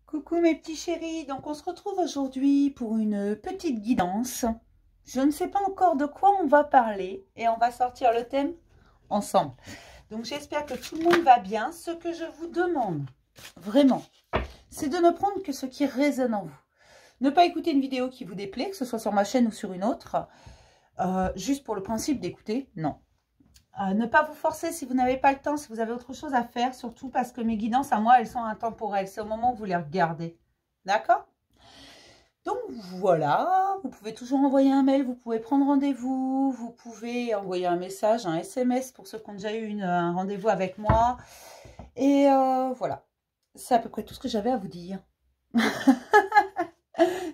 Coucou mes petits chéris, donc on se retrouve aujourd'hui pour une petite guidance. Je ne sais pas encore de quoi on va parler et on va sortir le thème ensemble. Donc j'espère que tout le monde va bien. Ce que je vous demande, vraiment, c'est de ne prendre que ce qui résonne en vous. Ne pas écouter une vidéo qui vous déplaît, que ce soit sur ma chaîne ou sur une autre, juste pour le principe d'écouter, non. Ne pas vous forcer si vous n'avez pas le temps, si vous avez autre chose à faire, surtout parce que mes guidances à moi, elles sont intemporelles. C'est au moment où vous les regardez. D'accord? Donc voilà, vous pouvez toujours envoyer un mail, vous pouvez prendre rendez-vous, vous pouvez envoyer un message, un SMS pour ceux qui ont déjà eu un rendez-vous avec moi. Et voilà, c'est à peu près tout ce que j'avais à vous dire.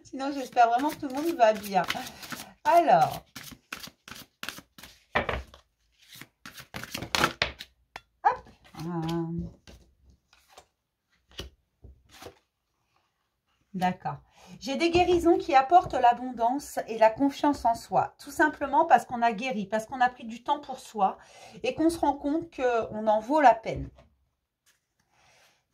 Sinon, j'espère vraiment que tout le monde va bien. Alors... D'accord. J'ai des guérisons qui apportent l'abondance et la confiance en soi. Tout simplement parce qu'on a guéri, parce qu'on a pris du temps pour soi et qu'on se rend compte qu'on en vaut la peine.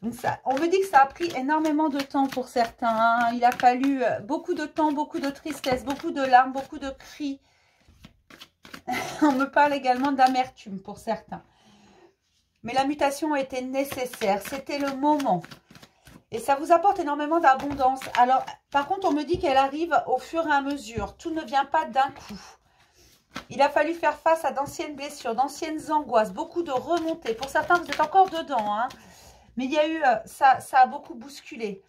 Donc ça, on me dit que ça a pris énormément de temps pour certains. Hein. Il a fallu beaucoup de temps, beaucoup de tristesse, beaucoup de larmes, beaucoup de cris. On me parle également d'amertume pour certains. Mais la mutation était nécessaire, c'était le moment. Et ça vous apporte énormément d'abondance. Alors, par contre, on me dit qu'elle arrive au fur et à mesure. Tout ne vient pas d'un coup. Il a fallu faire face à d'anciennes blessures, d'anciennes angoisses, beaucoup de remontées. Pour certains, vous êtes encore dedans. Hein. Mais il y a eu, ça a beaucoup bousculé.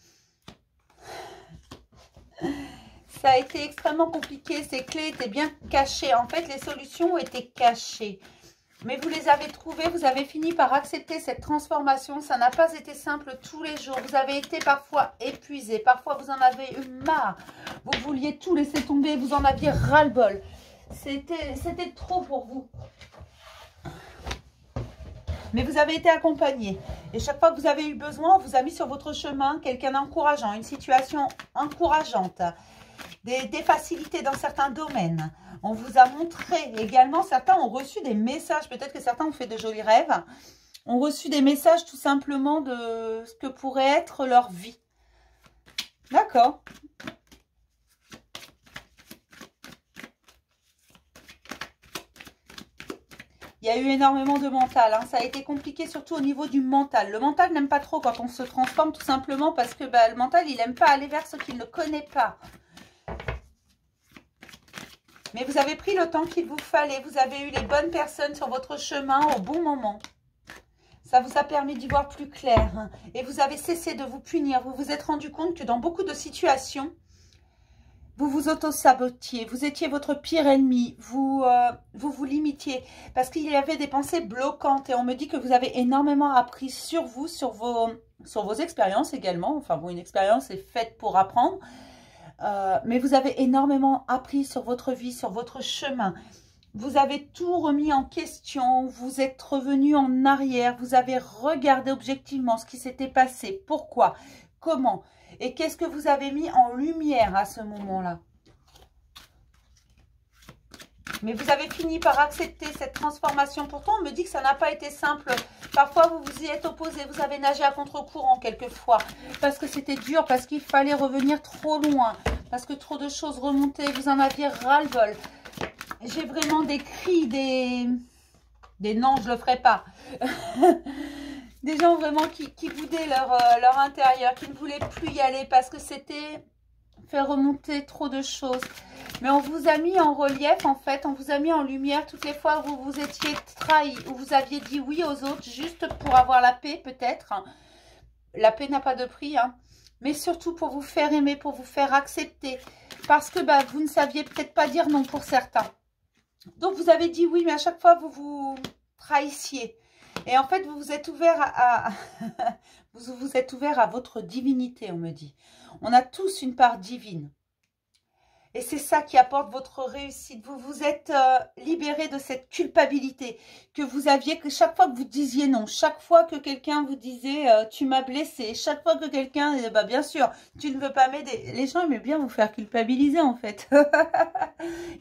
Ça a été extrêmement compliqué. Ces clés étaient bien cachées. En fait, les solutions étaient cachées. Mais vous les avez trouvées, vous avez fini par accepter cette transformation. Ça n'a pas été simple tous les jours. Vous avez été parfois épuisé, parfois vous en avez eu marre. Vous vouliez tout laisser tomber, vous en aviez ras-le-bol. C'était trop pour vous. Mais vous avez été accompagné. Et chaque fois que vous avez eu besoin, on vous a mis sur votre chemin quelqu'un d'encourageant, une situation encourageante, des facilités dans certains domaines. On vous a montré également, certains ont reçu des messages, peut-être que certains ont fait de jolis rêves, ont reçu des messages tout simplement de ce que pourrait être leur vie. D'accord. Il y a eu énormément de mental, hein. Ça a été compliqué surtout au niveau du mental. Le mental n'aime pas trop quand on se transforme tout simplement parce que le mental, il n'aime pas aller vers ce qu'il ne connaît pas. Mais vous avez pris le temps qu'il vous fallait. Vous avez eu les bonnes personnes sur votre chemin au bon moment. Ça vous a permis d'y voir plus clair. Et vous avez cessé de vous punir. Vous vous êtes rendu compte que dans beaucoup de situations, vous vous auto-sabotiez. Vous étiez votre pire ennemi. Vous vous limitiez. Parce qu'il y avait des pensées bloquantes. Et on me dit que vous avez énormément appris sur vous, sur vos expériences également. Enfin bon, une expérience est faite pour apprendre. Mais vous avez énormément appris sur votre vie, sur votre chemin. Vous avez tout remis en question, vous êtes revenu en arrière, vous avez regardé objectivement ce qui s'était passé, pourquoi, comment, et qu'est-ce que vous avez mis en lumière à ce moment-là. Mais vous avez fini par accepter cette transformation. Pourtant, on me dit que ça n'a pas été simple. Parfois, vous vous y êtes opposé. Vous avez nagé à contre-courant quelquefois. Parce que c'était dur, parce qu'il fallait revenir trop loin. Parce que trop de choses remontaient. Vous en aviez ras-le-bol. J'ai vraiment des cris, des non, je ne le ferai pas. Des gens vraiment qui boudaient leur intérieur, qui ne voulaient plus y aller parce que c'était faire remonter trop de choses. Mais on vous a mis en relief, en fait, on vous a mis en lumière toutes les fois où vous vous étiez trahi, où vous aviez dit oui aux autres, juste pour avoir la paix, peut-être. La paix n'a pas de prix, hein. Mais surtout pour vous faire aimer, pour vous faire accepter. Parce que vous ne saviez peut-être pas dire non pour certains. Donc, vous avez dit oui, mais à chaque fois, vous vous trahissiez. Et en fait, vous vous êtes ouvert vous vous êtes ouvert à votre divinité, on me dit. On a tous une part divine. Et c'est ça qui apporte votre réussite. Vous vous êtes libéré de cette culpabilité que vous aviez, que chaque fois que vous disiez non, chaque fois que quelqu'un vous disait tu m'as blessé, chaque fois que quelqu'un, bien sûr, tu ne veux pas m'aider. Les gens aimaient bien vous faire culpabiliser en fait.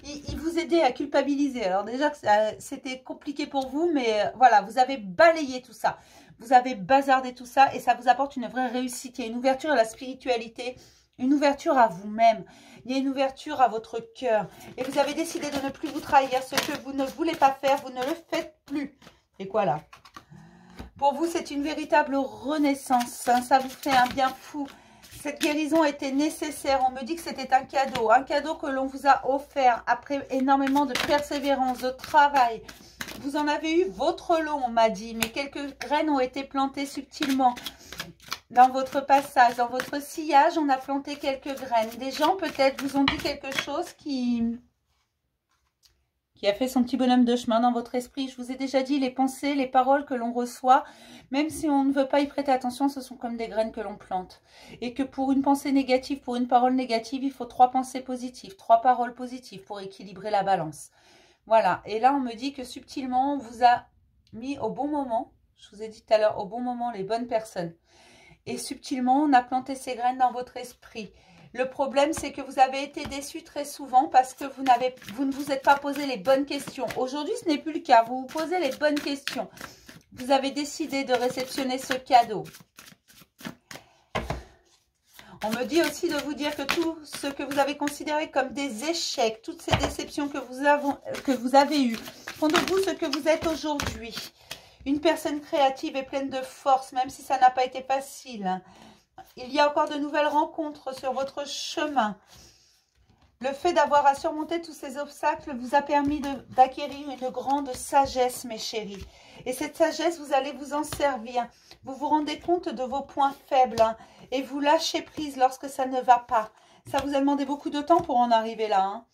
ils vous aidaient à culpabiliser. Alors déjà, c'était compliqué pour vous, mais voilà, vous avez balayé tout ça. Vous avez bazardé tout ça et ça vous apporte une vraie réussite. Il y a une ouverture à la spiritualité, une ouverture à vous-même. Il y a une ouverture à votre cœur. Et vous avez décidé de ne plus vous trahir. Ce que vous ne voulez pas faire, vous ne le faites plus. Et quoi là? Pour vous, c'est une véritable renaissance. Hein, ça vous fait un bien fou. Cette guérison était nécessaire. On me dit que c'était un cadeau que l'on vous a offert après énormément de persévérance, de travail. Vous en avez eu votre lot, on m'a dit, mais quelques graines ont été plantées subtilement. Dans votre passage, dans votre sillage, on a planté quelques graines. Des gens peut-être vous ont dit quelque chose qui a fait son petit bonhomme de chemin dans votre esprit. Je vous ai déjà dit, les pensées, les paroles que l'on reçoit, même si on ne veut pas y prêter attention, ce sont comme des graines que l'on plante. Et que pour une pensée négative, pour une parole négative, il faut 3 pensées positives, 3 paroles positives pour équilibrer la balance. Voilà. Et là, on me dit que subtilement, on vous a mis au bon moment, je vous ai dit tout à l'heure, au bon moment, les bonnes personnes. Et subtilement, on a planté ces graines dans votre esprit. Le problème, c'est que vous avez été déçus très souvent parce que vous ne vous êtes pas posé les bonnes questions. Aujourd'hui, ce n'est plus le cas. Vous vous posez les bonnes questions. Vous avez décidé de réceptionner ce cadeau. On me dit aussi de vous dire que tout ce que vous avez considéré comme des échecs, toutes ces déceptions que vous avez eues, font de vous ce que vous êtes aujourd'hui. Une personne créative et pleine de force, même si ça n'a pas été facile. Il y a encore de nouvelles rencontres sur votre chemin. Le fait d'avoir à surmonter tous ces obstacles vous a permis d'acquérir une grande sagesse, mes chéris. Et cette sagesse, vous allez vous en servir. Vous vous rendez compte de vos points faibles hein, et vous lâchez prise lorsque ça ne va pas. Ça vous a demandé beaucoup de temps pour en arriver là. Hein.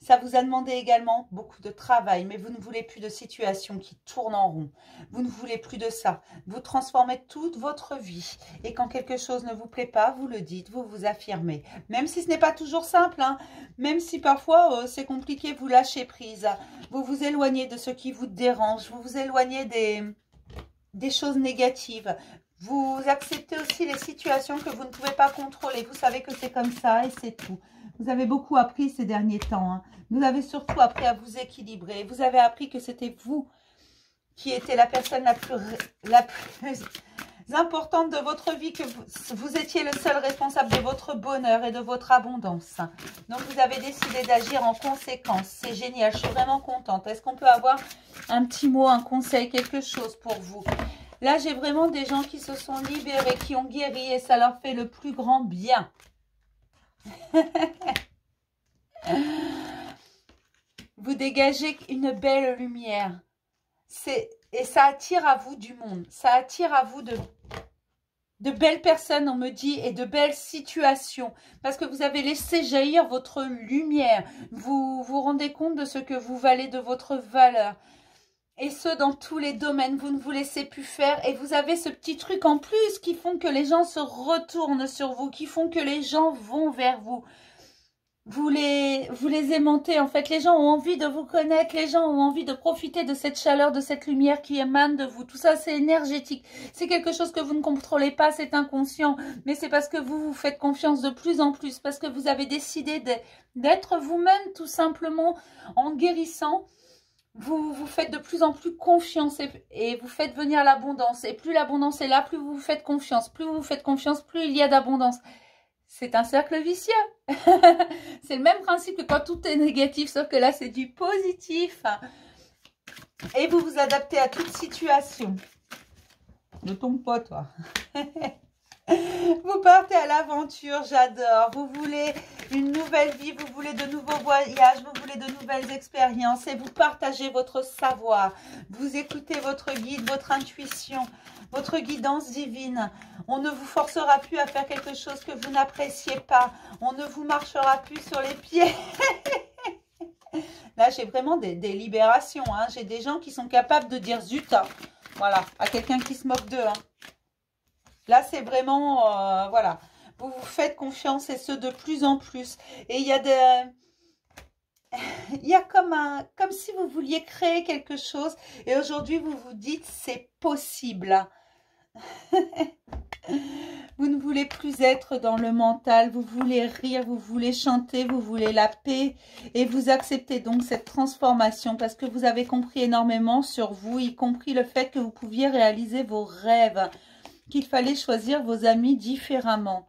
Ça vous a demandé également beaucoup de travail, mais vous ne voulez plus de situations qui tournent en rond. Vous ne voulez plus de ça. Vous transformez toute votre vie. Et quand quelque chose ne vous plaît pas, vous le dites, vous vous affirmez. Même si ce n'est pas toujours simple, hein, même si parfois c'est compliqué, vous lâchez prise. Vous vous éloignez de ce qui vous dérange. Vous vous éloignez des choses négatives. Vous acceptez aussi les situations que vous ne pouvez pas contrôler. Vous savez que c'est comme ça et c'est tout. Vous avez beaucoup appris ces derniers temps. Hein. Vous avez surtout appris à vous équilibrer. Vous avez appris que c'était vous qui étiez la personne la plus importante de votre vie, que vous étiez le seul responsable de votre bonheur et de votre abondance. Donc, vous avez décidé d'agir en conséquence. C'est génial, je suis vraiment contente. Est-ce qu'on peut avoir un petit mot, un conseil, quelque chose pour vous? Là, j'ai vraiment des gens qui se sont libérés, qui ont guéri et ça leur fait le plus grand bien. Vous dégagez une belle lumière. Et ça attire à vous du monde. Ça attire à vous de belles personnes, on me dit, et de belles situations. Parce que vous avez laissé jaillir votre lumière. Vous vous rendez compte de ce que vous valez, de votre valeur. Et ce, dans tous les domaines, vous ne vous laissez plus faire. Et vous avez ce petit truc en plus qui font que les gens se retournent sur vous, qui font que les gens vont vers vous. Vous les aimantez, en fait. Les gens ont envie de vous connaître. Les gens ont envie de profiter de cette chaleur, de cette lumière qui émane de vous. Tout ça, c'est énergétique. C'est quelque chose que vous ne contrôlez pas, c'est inconscient. Mais c'est parce que vous vous faites confiance de plus en plus. Parce que vous avez décidé d'être vous-même, tout simplement, en guérissant. Vous vous faites de plus en plus confiance et vous faites venir l'abondance. Et plus l'abondance est là, plus vous vous faites confiance. Plus vous vous faites confiance, plus il y a d'abondance. C'est un cercle vicieux. C'est le même principe que quand tout est négatif, sauf que là, c'est du positif. Et vous vous adaptez à toute situation. Ne tombe pas, toi. Vous partez à l'aventure, j'adore. Vous voulez une nouvelle vie, vous voulez de nouveaux voyages, vous voulez de nouvelles expériences et vous partagez votre savoir. Vous écoutez votre guide, votre intuition, votre guidance divine. On ne vous forcera plus à faire quelque chose que vous n'appréciez pas. On ne vous marchera plus sur les pieds. Là, j'ai vraiment des libérations. Hein. J'ai des gens qui sont capables de dire zut. Hein. Voilà, à quelqu'un qui se moque d'eux. Hein. Là, c'est vraiment, voilà, vous vous faites confiance et ce de plus en plus. Et il y a comme si vous vouliez créer quelque chose et aujourd'hui, vous vous dites, c'est possible. Vous ne voulez plus être dans le mental, vous voulez rire, vous voulez chanter, vous voulez la paix. Et vous acceptez donc cette transformation parce que vous avez compris énormément sur vous, y compris le fait que vous pouviez réaliser vos rêves, qu'il fallait choisir vos amis différemment.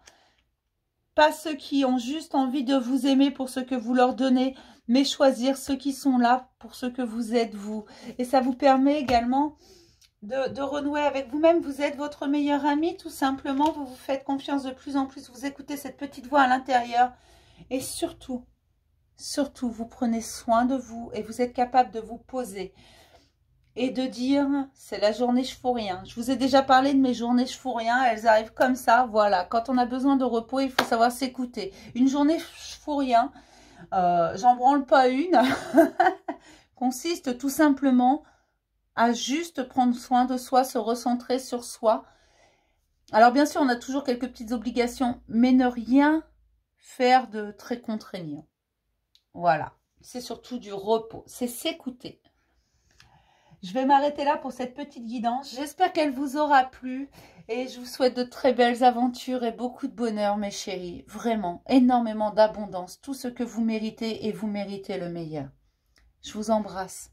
Pas ceux qui ont juste envie de vous aimer pour ce que vous leur donnez, mais choisir ceux qui sont là pour ce que vous êtes vous. Et ça vous permet également de renouer avec vous-même. Vous êtes votre meilleur ami, tout simplement. Vous vous faites confiance de plus en plus. Vous écoutez cette petite voix à l'intérieur. Et surtout, surtout, vous prenez soin de vous et vous êtes capable de vous poser et de dire, c'est la journée je fous rien. Je vous ai déjà parlé de mes journées je fous rien. Elles arrivent comme ça, voilà. Quand on a besoin de repos, il faut savoir s'écouter. Une journée je fous rien, j'en branle pas une, consiste tout simplement à juste prendre soin de soi, se recentrer sur soi. Alors bien sûr, on a toujours quelques petites obligations, mais ne rien faire de très contraignant. Voilà, c'est surtout du repos, c'est s'écouter. Je vais m'arrêter là pour cette petite guidance. J'espère qu'elle vous aura plu et je vous souhaite de très belles aventures et beaucoup de bonheur, mes chéris. Vraiment, énormément d'abondance, tout ce que vous méritez et vous méritez le meilleur. Je vous embrasse.